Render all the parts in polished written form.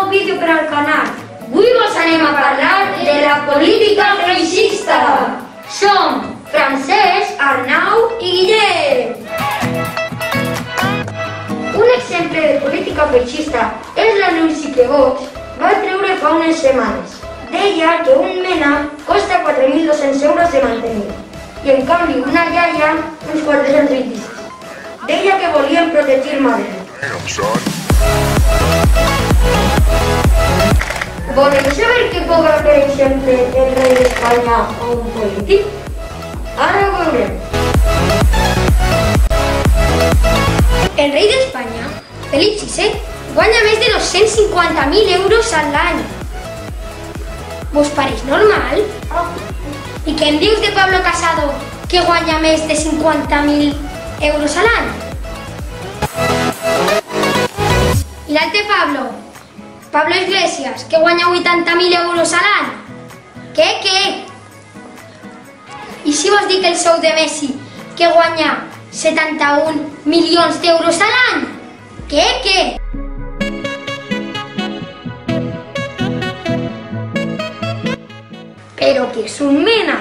nou vídeo per al canal. Avui vos anem a parlar de la política feixista. Som Francesc, Arnau i Guillem. Un exemple de política feixista és l'anunci que Vox va treure fa unes setmanes. Deia que un mena costa 4.200 euros de mantenir i en canvi una iaia uns 426. Deia que volien protegir Madrid. Voleu saber què cobra, per exemple, el rei d'Espanya o un polític? Ara ho veurem. El rei d'Espanya, Felip VI, guanya més de 250.000 euros a l'any. Vos pareix normal? I què em dius de Pablo Casado, que guanya més de 50.000 euros a l'any? I l'altre Pablo Iglesias, que guanya 80.000 euros a l'any? Què? I si vos dic el sou de Messi, que guanya 71 milions d'euros a l'any? Què? Però què és un mena?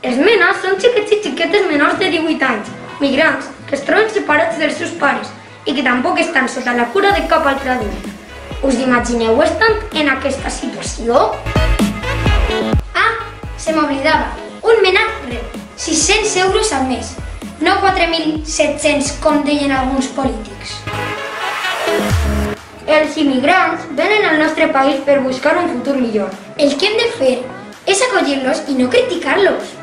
Els menes són xiquets i xiquetes menors de 18 anys, migrants, que es troben separats dels seus pares i que tampoc estan sota la cura de cap altre adult. Us imagineu estant en aquesta situació? Se m'oblidava. Un mena rep 600 euros al mes, no 4.700 com deien alguns polítics. Els immigrants venen al nostre país per buscar un futur millor. El que hem de fer és acollir-los i no criticar-los.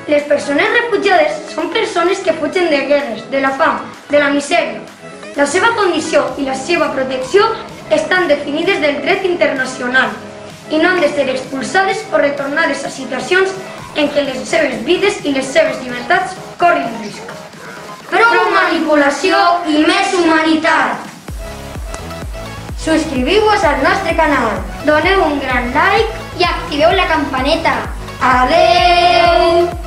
Les persones refugiades són persones que fugen de guerres, de la fam, de la misèria. La seva condició i la seva protecció estan definides del dret internacional i no han de ser expulsades o retornades a situacions en què les seves vides i les seves llibertats corrin risc. Prou manipulació i més humanitat! Subscriviu-vos al nostre canal, doneu un gran like i activeu la campaneta. Adeu!